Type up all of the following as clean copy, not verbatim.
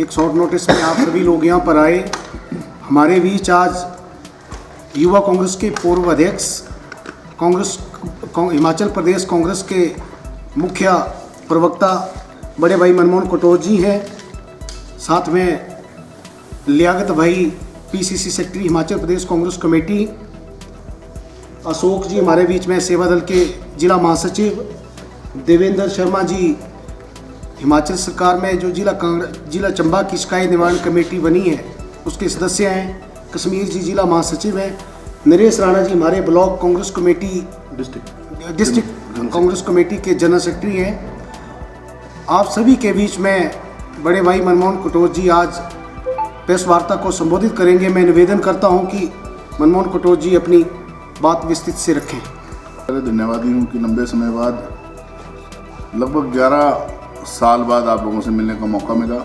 एक short notice में आप सभी लोग यहाँ पर आए। हमारे बीच आज युवा कांग्रेस के पूर्व अध्यक्ष, हिमाचल प्रदेश कांग्रेस के मुख्य प्रवक्ता बड़े भाई मनमोहन कटोच जी हैं। साथ में लियाकत भाई PCC secretary Himachal Pradesh Congress committee, Ashok जी हमारे बीच में सेवा दल के जिला महासचिव, देवेंद्र शर्मा जी हिमाचल सरकार में जो जिला चंबा की शिकायत निवारण कमेटी बनी है उसके सदस्य हैं, कश्मीर जी जिला महासचिव हैं, नरेश राणा जी हमारे block Congress committee district Congress committee के जनरल सेक्रेटरी हैं। आप सभी के बीच में बड़े भाई मनमोहन कटोच जी आज प्रेस वार्ता को संबोधित करेंगे। मैं निवेदन करता हूं कि मनमोहन कटोच जी अपनी बात विस्तृत से रखें। धन्यवादी हूँ कि लंबे समय बाद, लगभग 11 साल बाद आप लोगों से मिलने का मौका मिला।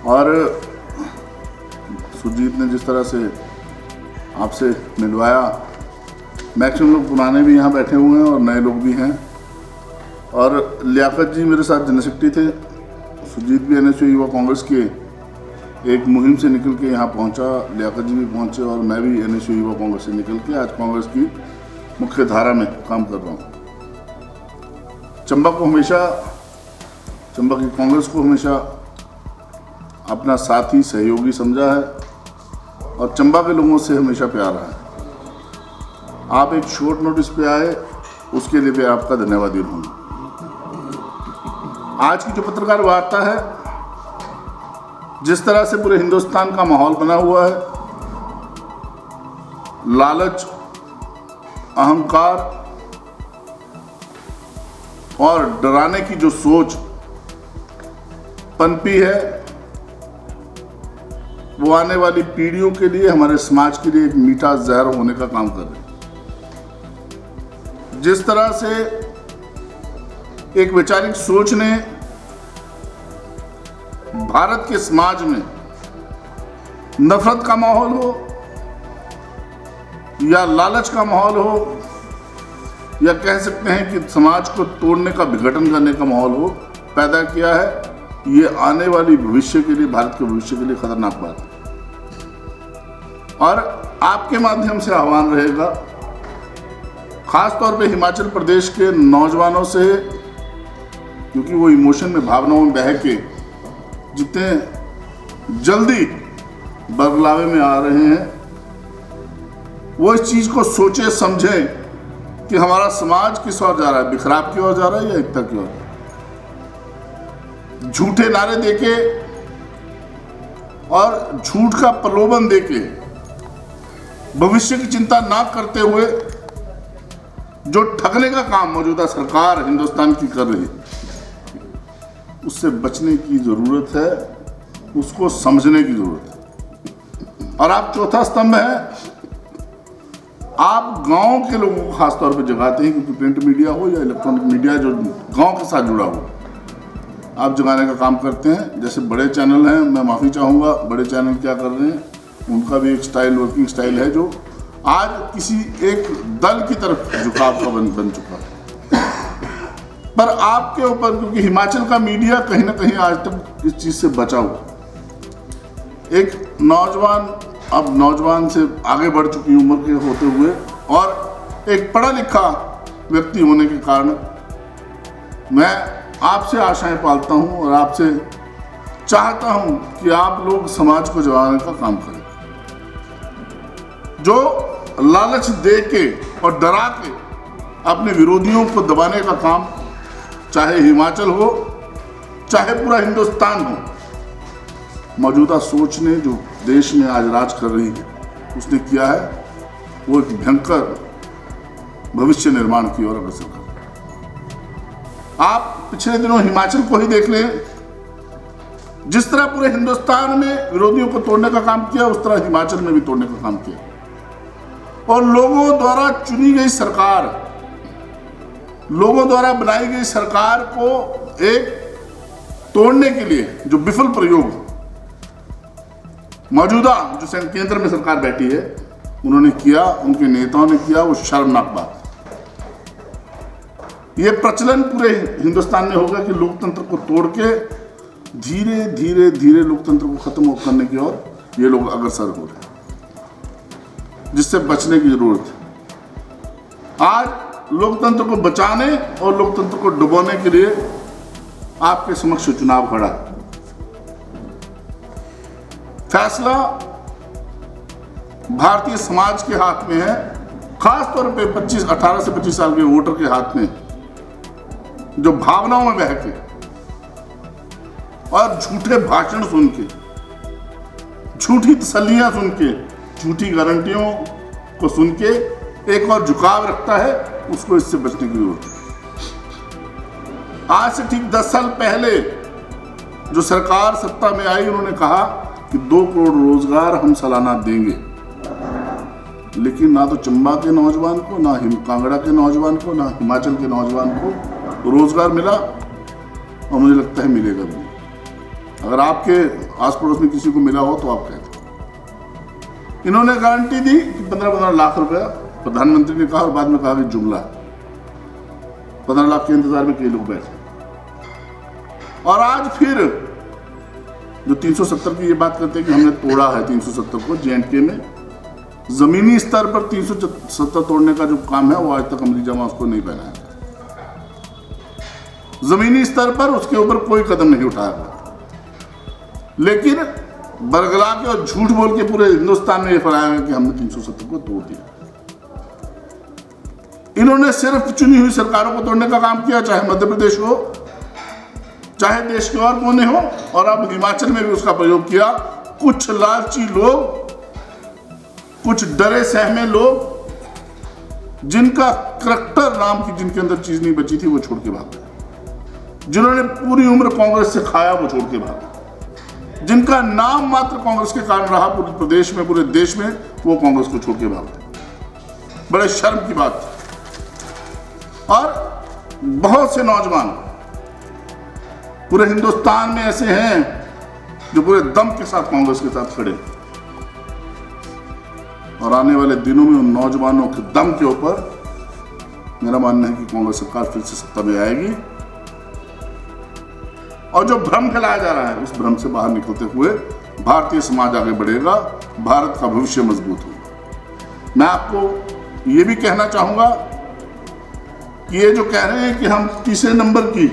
और सुजीत ने जिस तरह से आपसे मिलवाया, मैक्सिमम लोग पुराने भी यहाँ बैठे हुए हैं और नए लोग भी हैं। और लियाकत जी मेरे साथ जनरल सेक्रेटरी थे, सुजीत भी NSU युवा कांग्रेस के एक मुहिम से निकल के यहाँ पहुँचा, लियाकत जी भी पहुँचे और मैं भी NSU युवा कांग्रेस से निकल के आज कांग्रेस की मुख्य धारा में काम कर रहा हूँ। चंबा की कांग्रेस को हमेशा अपना साथी सहयोगी समझा है और चंबा के लोगों से हमेशा प्यार है। आप एक शॉर्ट नोटिस पे आए, उसके लिए भी आपका धन्यवादी रहूँगा। आज की जो पत्रकार वार्ता है, जिस तरह से पूरे हिंदुस्तान का माहौल बना हुआ है, लालच, अहंकार और डराने की जो सोच पनपी है, वो आने वाली पीढ़ियों के लिए, हमारे समाज के लिए एक मीठा जहर होने का काम कर रही है। जिस तरह से एक वैचारिक सोच ने भारत के समाज में नफरत का माहौल हो या लालच का माहौल हो या कह सकते हैं कि समाज को तोड़ने का, विघटन करने का माहौल हो, पैदा किया है, ये आने वाली भविष्य के लिए, भारत के भविष्य के लिए खतरनाक बात है। और आपके माध्यम से आह्वान रहेगा, खास तौर पे हिमाचल प्रदेश के नौजवानों से, क्योंकि वो इमोशन में, भावनाओं में बह के जितने जल्दी बदलावे में आ रहे हैं, वो इस चीज को सोचे समझे कि हमारा समाज किस ओर जा रहा है, बिखराव की ओर जा रहा है या एकता की ओर। झूठे नारे देके और झूठ का प्रलोभन देके, भविष्य की चिंता ना करते हुए जो ठगने का काम मौजूदा सरकार हिंदुस्तान की कर रही है, उससे बचने की जरूरत है, उसको समझने की जरूरत है। और आप चौथा स्तंभ है, आप गांव के लोगों को खासतौर पर जगाते हैं, क्योंकि प्रिंट मीडिया हो या इलेक्ट्रॉनिक मीडिया जो गांव के साथ जुड़ा हो, आप जगाने का काम करते हैं। जैसे बड़े चैनल हैं, मैं माफ़ी चाहूँगा, बड़े चैनल क्या कर रहे हैं, उनका भी एक स्टाइल, वर्किंग स्टाइल है जो आज किसी एक दल की तरफ झुकाव का बन चुका है। पर आपके ऊपर, क्योंकि हिमाचल का मीडिया कहीं ना कहीं आज तक इस चीज़ से बचा हुआ, एक नौजवान, अब नौजवान से आगे बढ़ चुकी उम्र के होते हुए और एक पढ़ा लिखा व्यक्ति होने के कारण मैं आपसे आशाएं पालता हूं और आपसे चाहता हूं कि आप लोग समाज को जगाने का काम करें। जो लालच दे के और डरा के अपने विरोधियों को दबाने का काम, चाहे हिमाचल हो चाहे पूरा हिंदुस्तान हो, मौजूदा सोच ने जो देश में आज राज कर रही है, उसने किया है, वो एक भयंकर भविष्य निर्माण की ओर अग्रसर कर। आप पिछले दिनों हिमाचल को ही देख लें, जिस तरह पूरे हिंदुस्तान में विरोधियों को तोड़ने का काम किया, उस तरह हिमाचल में भी तोड़ने का काम किया। और लोगों द्वारा चुनी गई सरकार, लोगों द्वारा बनाई गई सरकार को एक तोड़ने के लिए जो विफल प्रयोग मौजूदा जो केंद्र में सरकार बैठी है उन्होंने किया, उनके नेताओं ने किया, वो शर्मनाक बात। ये प्रचलन पूरे हिंदुस्तान में होगा कि लोकतंत्र को तोड़ के धीरे धीरे धीरे लोकतंत्र को खत्म करने की ओर ये लोग अग्रसर हो रहे हैं, जिससे बचने की जरूरत है। आज लोकतंत्र को बचाने और लोकतंत्र को डुबोने के लिए आपके समक्ष चुनाव खड़ा है। फैसला भारतीय समाज के हाथ में है, खास तौर पे 18 से 25 साल के वोटर के हाथ में, जो भावनाओं में बह के और झूठे भाषण सुन के, झूठी तसल्लियां सुन के, झूठी गारंटियों को सुन के एक और झुकाव रखता है, उसको इससे बचने की जरूरत है। आज से ठीक 10 साल पहले जो सरकार सत्ता में आई, उन्होंने कहा कि 2 करोड़ रोजगार हम सालाना देंगे, लेकिन ना तो चंबा के नौजवान को, ना कांगड़ा के नौजवान को, ना हिमाचल के नौजवान को रोजगार मिला, और मुझे लगता है मिलेगा भी। अगर आपके आस पड़ोस में किसी को मिला हो तो आप कहते। इन्होंने गारंटी दी कि 15-15 लाख रुपया, प्रधानमंत्री ने कहा और बाद में कहा कि जुमला, 15 लाख के इंतजार में कई लोग बैठे। और आज फिर जो 370 की ये बात करते हैं कि हमने तोड़ा है 370 को, J&K में जमीनी स्तर पर 370 तोड़ने का जो काम है वो आज तक अमली जमा उसको नहीं पहना है। जमीनी स्तर पर उसके ऊपर कोई कदम नहीं उठाया गया, लेकिन बरगला के और झूठ बोल के पूरे हिंदुस्तान में ये फैलाया कि हमने 370 को तोड़ दिया। इन्होंने सिर्फ चुनी हुई सरकारों को तोड़ने का काम किया, चाहे मध्य प्रदेश हो, चाहे देश के और कोने हो, और अब हिमाचल में भी उसका प्रयोग किया। कुछ लालची लोग, कुछ डरे सहमे लोग, जिनका करैक्टर नाम की जिनके अंदर चीज नहीं बची थी, वो छोड़ के भाग गए। जिन्होंने पूरी उम्र कांग्रेस से खाया, वो छोड़ के भाग गए। जिनका नाम मात्र कांग्रेस के कारण रहा पूरे प्रदेश में, पूरे देश में, वो कांग्रेस को छोड़ के भाग गए। बड़े शर्म की बात है। और बहुत से नौजवान पूरे हिंदुस्तान में ऐसे हैं जो पूरे दम के साथ कांग्रेस के साथ खड़े, और आने वाले दिनों में उन नौजवानों के दम के ऊपर मेरा मानना है कि कांग्रेस सरकार फिर से सत्ता में आएगी, और जो भ्रम फैलाया जा रहा है उस भ्रम से बाहर निकलते हुए भारतीय समाज आगे बढ़ेगा, भारत का भविष्य मजबूत होगा। मैं आपको ये भी कहना चाहूंगा कि ये जो कह रहे हैं कि हम तीसरे नंबर की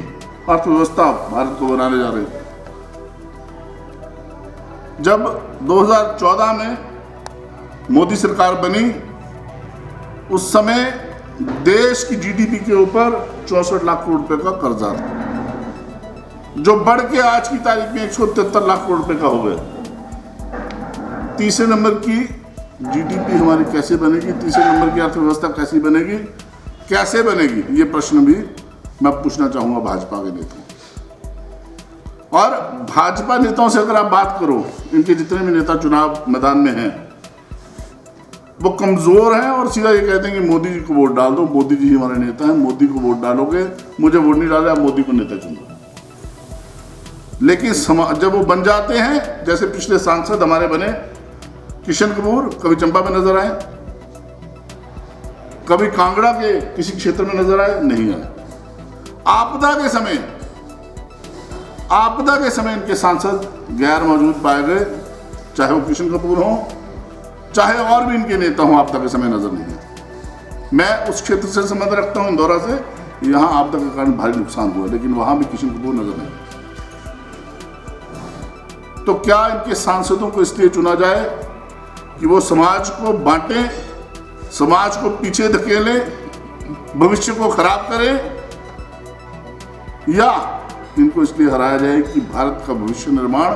अर्थव्यवस्था भारत को बनाने जा रहे हैं, जब 2014 में मोदी सरकार बनी, उस समय देश की जीडीपी के ऊपर 64 लाख करोड़ रुपए का कर्जा था, जो बढ़ के आज की तारीख में 173 लाख करोड़ रुपए का हो गया। तीसरे नंबर की जीडीपी हमारी कैसे बनेगी, तीसरे नंबर की अर्थव्यवस्था कैसी बनेगी, कैसे बनेगी, ये प्रश्न भी मैं पूछना चाहूंगा भाजपा के नेताओं। और भाजपा नेताओं से अगर आप बात करो, इनके जितने भी नेता चुनाव मैदान में हैं, वो कमजोर हैं और सीधा ये कहते हैं कि मोदी जी को वोट डाल दो, मोदी जी हमारे नेता हैं, मोदी को वोट डालोगे, मुझे वोट नहीं डाले, आप मोदी को नेता चुनो। लेकिन जब वो बन जाते हैं, जैसे पिछले सांसद हमारे बने किशन कपूर, कभी चंबा में नजर आए, कभी कांगड़ा के किसी क्षेत्र में नजर आए, नहीं आए। आपदा के समय इनके सांसद गैर मौजूद पाए गए, चाहे वो किशन कपूर हो, चाहे और भी इनके नेता हों, आपदा के समय नजर नहीं है। मैं उस क्षेत्र से संबंध रखता हूं, इंदौरा से, यहां आपदा के कारण भारी नुकसान हुआ, लेकिन वहां भी किशन कपूर नजर नहीं। तो क्या इनके सांसदों को इसलिए चुना जाए कि वो समाज को बांटें, समाज को पीछे धकेलें, भविष्य को खराब करें, या इनको इसलिए हराया जाए कि भारत का भविष्य निर्माण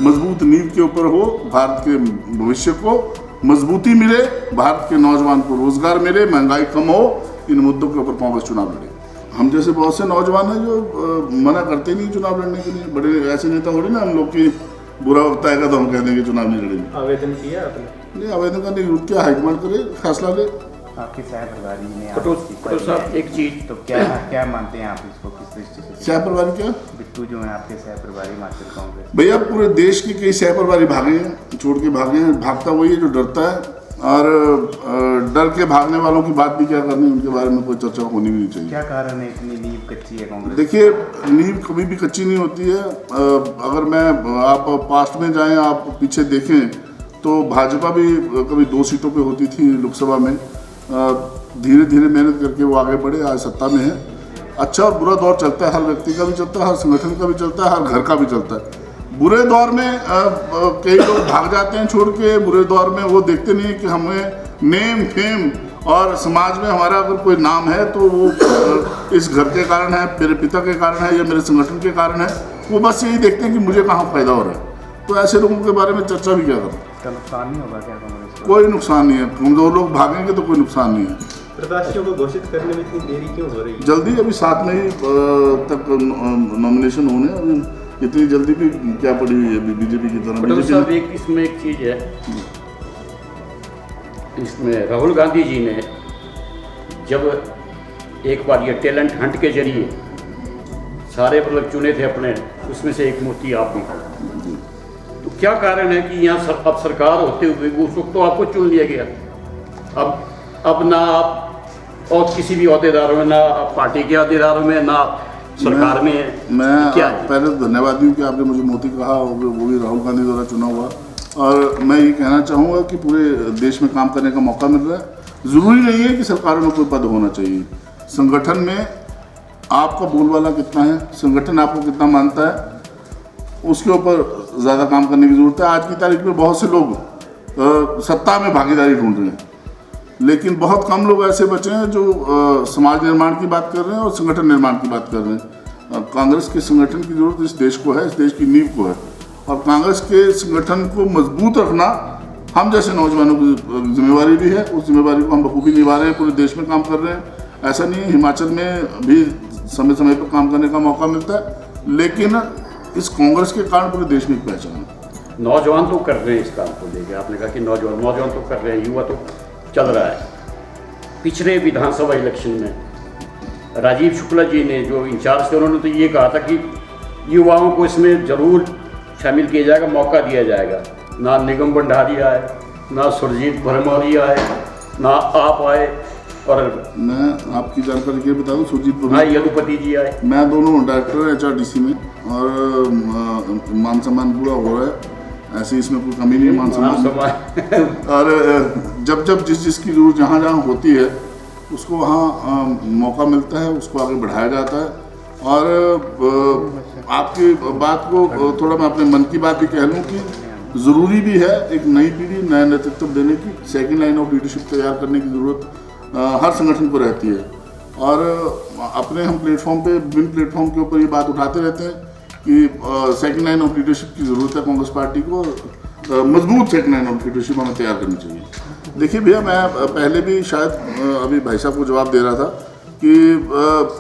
मजबूत नींव के ऊपर हो, भारत के भविष्य को मजबूती मिले, भारत के नौजवान को रोजगार मिले, महंगाई कम हो। इन मुद्दों के ऊपर कांग्रेस चुनाव लड़े। हम जैसे बहुत से नौजवान हैं जो मना करते नहीं चुनाव लड़ने के लिए। बड़े ऐसे नेता हो रहे ना हम लोग की, बुरा वक्त आएगा तो हम कह देंगे चुनाव नहीं लड़ेंगे। आवेदन किया आपने? नहीं, आवेदन करने की जरूरत क्या, हाईकमांड करे, फैसला ले। आपके सहप्रभारी ने कटोच साहब एक चीज, तो क्या मानते हैं आप इसको, किस दृष्टि से? सहप्रभारी क्या? बिट्टू जो है आपके सहप्रभारी हिमाचल कांग्रेस। भैया पूरे देश के कई सहप्रभारी भागे हैं, छोड़ के भागे हैं। भागता वही है जो डरता है। और डर के भागने वालों की बात भी क्या करनी, उनके बारे में कोई चर्चा होनी भी नहीं चाहिए। क्या कारण है इतनी नींव कच्ची है कांग्रेस? देखिए, नींव कभी भी कच्ची नहीं होती है। अगर आप पास्ट में जाएं, आप पीछे देखें तो भाजपा भी कभी 2 सीटों पे होती थी लोकसभा में। धीरे धीरे मेहनत करके वो आगे बढ़े, आज सत्ता में है। अच्छा और बुरा दौर चलता है, हर व्यक्ति का भी चलता है, हर संगठन का भी चलता है, हर घर का भी चलता है। बुरे दौर में कई लोग भाग जाते हैं छोड़ के। बुरे दौर में वो देखते नहीं कि हमें नेम फेम और समाज में हमारा अगर कोई नाम है तो वो इस घर के कारण है, मेरे पिता के कारण है या मेरे संगठन के कारण है। वो बस यही देखते हैं कि मुझे कहाँ फायदा हो रहा है। तो ऐसे लोगों के बारे में चर्चा भी क्या करें? इसका नुकसान नहीं होगा क्या कांग्रेस को? कोई नुकसान नहीं है। कमजोर लोग भागेंगे तो कोई नुकसान नहीं है। प्रत्याशियों को घोषित करने में इतनी देरी क्यों हो रही है? जल्दी, अभी 7 मई तक नॉमिनेशन होने, अभी इतनी जल्दी भी क्या पड़ी हुई है बीजेपी की तरह। पटेल साहब, एक इसमें एक चीज़ है, इसमें राहुल गांधी जी ने जब एक बार ये टैलेंट हंट के जरिए सारे मतलब चुने थे अपने, उसमें से एक मोती आप भी हैं। तो क्या कारण है कि यहाँ अब सरकार होते हुए उस वक्त तो आपको चुन लिया गया, अब ना आप और किसी भी अहदेदारों में, ना पार्टी के अहदेदारों में, ना सरकार में मैं क्या है? पहले तो धन्यवाद दूँ कि आपने मुझे मोती कहा, और वो भी राहुल गांधी द्वारा चुना हुआ। और मैं ये कहना चाहूँगा कि पूरे देश में काम करने का मौका मिल रहा है। ज़रूरी नहीं है कि सरकारों में कोई पद होना चाहिए। संगठन में आपका बोलबाला कितना है, संगठन आपको कितना मानता है, उसके ऊपर ज़्यादा काम करने की ज़रूरत है। आज की तारीख में बहुत से लोग सत्ता में भागीदारी ढूंढ रहे हैं, लेकिन बहुत कम लोग ऐसे बचे हैं जो समाज निर्माण की बात कर रहे हैं और संगठन निर्माण की बात कर रहे हैं। कांग्रेस के संगठन की जरूरत इस देश को है, इस देश की नींव को है। और कांग्रेस के संगठन को मजबूत रखना हम जैसे नौजवानों की जिम्मेवारी भी है। उस जिम्मेवारी को हम बखूबी निभा रहे हैं, पूरे देश में काम कर रहे हैं। ऐसा नहीं है, हिमाचल में भी समय समय पर काम करने का मौका मिलता है, लेकिन इस कांग्रेस के कारण पूरे देश में एक पहचान है। नौजवान तो कर रहे हैं इस काम को लेकर, आपने कहा कि नौजवान तो कर रहे हैं, युवा तो चल रहा है। पिछले विधानसभा इलेक्शन में राजीव शुक्ला जी ने जो इंचार्ज थे, उन्होंने तो ये कहा था कि युवाओं को इसमें जरूर शामिल किया जाएगा, मौका दिया जाएगा। ना निगम भंडारी आए, ना सुरजीत भरमौरी आए, ना आप आए, और मैं आपकी जानकारी के लिए बता दूं, सुरजीत ना यदुपति जी आए। मैं दोनों डायरेक्टर HRDC में, और मान सम्मान पूरा हो रहा है। ऐसे इसमें कोई कमी नहीं है, मान सम्मान। और जब जिसकी जरूरत जहाँ जहाँ होती है उसको वहाँ मौका मिलता है, उसको आगे बढ़ाया जाता है। और आपकी बात को थोड़ा मैं अपने मन की बात भी कह लूँ कि ज़रूरी भी है एक नई पीढ़ी, नया नेतृत्व देने की, सेकेंड लाइन ऑफ लीडरशिप तैयार करने की ज़रूरत हर संगठन को रहती है। और अपने हम प्लेटफॉर्म पे, विभिन्न प्लेटफॉर्म के ऊपर ये बात उठाते रहते हैं कि सेकेंड लाइन ऑफ लीडरशिप की ज़रूरत है कांग्रेस पार्टी को। मजबूत सेकेंड लाइन ऑफ लीडरशिप हमें तैयार करनी चाहिए। देखिए भैया, मैं पहले भी शायद अभी भाई साहब को जवाब दे रहा था कि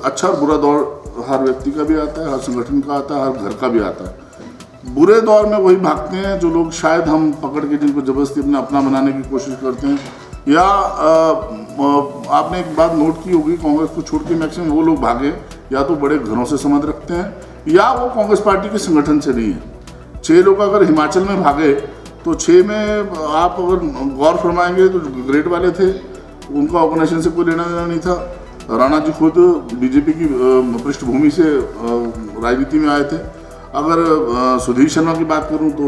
अच्छा और बुरा दौर हर व्यक्ति का भी आता है, हर संगठन का आता है, हर घर का भी आता है। बुरे दौर में वही भागते हैं जो लोग शायद हम पकड़ के जिनको ज़बरदस्ती अपना बनाने की कोशिश करते हैं। या आपने एक बात नोट की होगी, कांग्रेस को छोड़ के मैक्सिमम वो लोग भागे या तो बड़े घरों से संबंध रखते हैं या वो कांग्रेस पार्टी के संगठन से नहीं है। 6 लोग अगर हिमाचल में भागे तो 6 में आप अगर गौर फरमाएंगे तो ग्रेड वाले थे, उनका ऑर्गेनाइजेशन से कोई लेना देना नहीं था। राणा जी खुद बीजेपी की पृष्ठभूमि से राजनीति में आए थे। अगर सुधीर शर्मा की बात करूं तो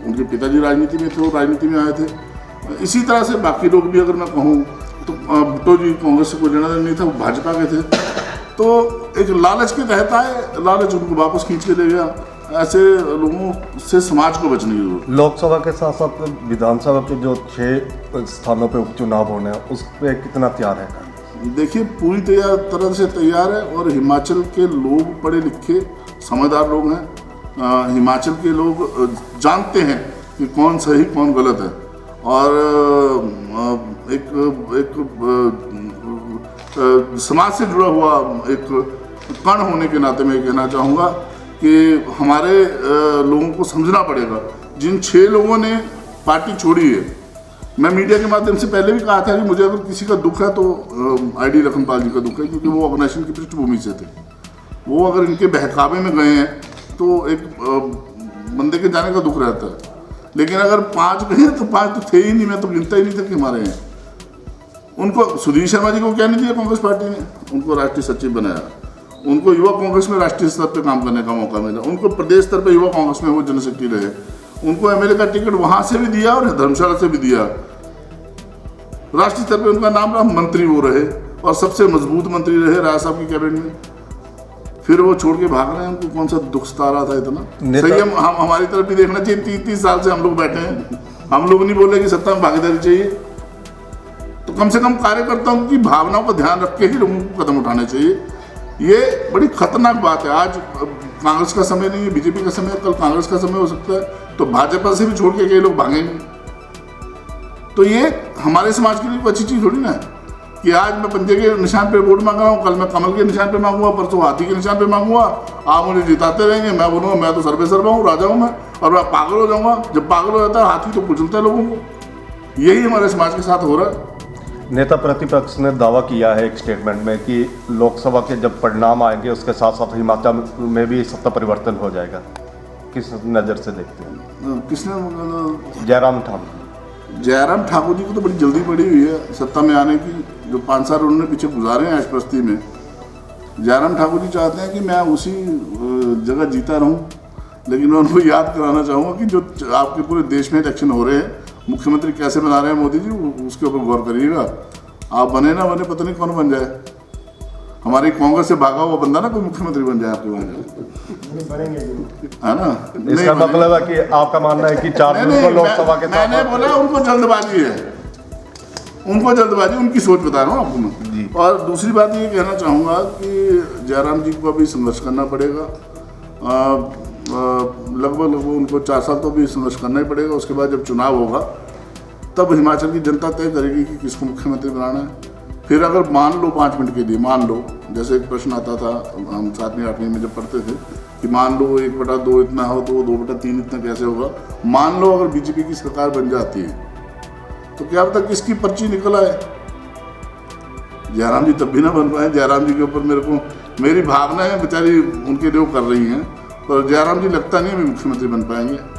उनके पिताजी राजनीति में थे, वो राजनीति में आए थे। इसी तरह से बाकी लोग भी अगर मैं कहूँ तो भुट्टो जी कांग्रेस से कोई लेना देना नहीं था, वो भाजपा के थे। तो एक लालच के तहत आए, लालच उनको वापस खींच के ले गया। ऐसे लोगों से समाज को बचने की जरूरत। लोकसभा के साथ साथ विधानसभा के जो 6 स्थानों पे उपचुनाव होने हैं उस पर कितना तैयार है? देखिए, पूरी तरह से तैयार है। और हिमाचल के लोग पढ़े लिखे समझदार लोग हैं। हिमाचल के लोग जानते हैं कि कौन सही कौन गलत है। और एक समाज से जुड़ा हुआ एक कण होने के नाते मैं कहना चाहूँगा कि हमारे लोगों को समझना पड़ेगा। जिन 6 लोगों ने पार्टी छोड़ी है, मैं मीडिया के माध्यम से पहले भी कहा था कि मुझे अगर किसी का दुख है तो ID लखनपाल जी का दुख है, क्योंकि वो ऑर्गेनाइजेशन की पृष्ठभूमि से थे। वो अगर इनके बहकावे में गए हैं तो एक बंदे के जाने का दुख रहता है। लेकिन अगर 5 कहें तो 5 तो थे ही नहीं, मैं तो गिनता ही नहीं था कि हमारे हैं। उनको सुधीर शर्मा जी को क्या नहीं दिया कांग्रेस पार्टी ने, उनको राष्ट्रीय सचिव बनाया, उनको युवा कांग्रेस में राष्ट्रीय स्तर पर काम करने का मौका मिला, उनको प्रदेश स्तर पर युवा कांग्रेस में वो जनरल सेक्रेटरी रहे, उनको एमएलए का टिकट वहां से भी दिया और धर्मशाला से भी दिया, राष्ट्रीय स्तर पर उनका नाम रहा, मंत्री वो रहे और सबसे मजबूत मंत्री रहे राय साहब की कैबिनेट में। फिर वो छोड़ के भाग रहे हैं, उनको कौन सा दुख सता रहा था इतना? सही हम हमारी तरफ भी देखना चाहिए। 30 साल से हम लोग बैठे हैं, हम लोग नहीं बोले कि सत्ता में भागीदारी चाहिए, तो कम से कम कार्यकर्ताओं की भावनाओं का ध्यान रख के ही लोगों को कदम उठाने चाहिए। ये बड़ी खतरनाक बात है। आज कांग्रेस का समय नहीं है, बीजेपी का समय है, कल कांग्रेस का समय हो सकता है, तो भाजपा से भी छोड़ के कई लोग भागेंगे। तो ये हमारे समाज के लिए कोई अच्छी चीज थोड़ी ना है कि आज मैं पंजे के निशान पे वोट मांग रहा हूँ, कल मैं कमल के निशान पे मांगूंगा, परसों हाथी के निशान पे मांगूंगा, आप मुझे जिताते रहेंगे, मैं बोलूँगा मैं तो सर्वे सर्वा हूँ, राजा हूँ मैं, और मैं पागल हो जाऊंगा। जब पागल हो जाता है हाथी तो कुचलता है लोगों को। यही हमारे समाज के साथ हो रहा है। नेता प्रतिपक्ष ने दावा किया है एक स्टेटमेंट में कि लोकसभा के जब परिणाम आएंगे उसके साथ साथ हिमाचल में भी सत्ता परिवर्तन हो जाएगा। किस नज़र से देखते हैं? किसने? जयराम ठाकुर ठाकुर जी को तो बड़ी जल्दी पड़ी हुई है सत्ता में आने की। जो 5 साल उन्होंने पीछे गुजारे हैं ऐशप्रस्ती में, जयराम ठाकुर जी चाहते हैं कि मैं उसी जगह जीता रहूं। लेकिन मैं उनको याद कराना चाहूँगा कि जो आपके पूरे देश में इलेक्शन हो रहे हैं, मुख्यमंत्री कैसे बना रहे हैं मोदी जी, उसके ऊपर गौर करिएगा। आप बने ना बने, पता नहीं कौन बन जाए, हमारी कांग्रेस से भागा हुआ बंदा ना कोई मुख्यमंत्री बन जाए आपके वहाँ, है ना? इसका मतलब है कि आपका मानना है कि 4 जून को लोकसभा के, मैंने बोला उनको जल्दबाजी है, उनको जल्दबाजी, उनकी सोच बता रहा हूँ आपको मैं। और दूसरी बात ये कहना चाहूँगा कि जयराम जी को अभी संघर्ष करना पड़ेगा। लगभग उनको 4 साल तो भी संघर्ष करना ही पड़ेगा। उसके बाद जब चुनाव होगा तब हिमाचल की जनता तय करेगी कि किसको मुख्यमंत्री बनाना है। फिर अगर मान लो 5 मिनट के लिए, मान लो, जैसे एक प्रश्न आता था हम 7वीं 8वीं में जब पढ़ते थे कि मान लो 1/2 इतना हो तो 2/3 इतना कैसे होगा। मान लो अगर बीजेपी की सरकार बन जाती है तो क्या पता किसकी पर्ची निकल आए। जयराम जी तब भी ना बन पाए। जयराम जी के ऊपर मेरी भावना है, बेचारी उनके लिए कर रही हैं, पर जयराम जी लगता नहीं है मुख्यमंत्री बन पाएंगे।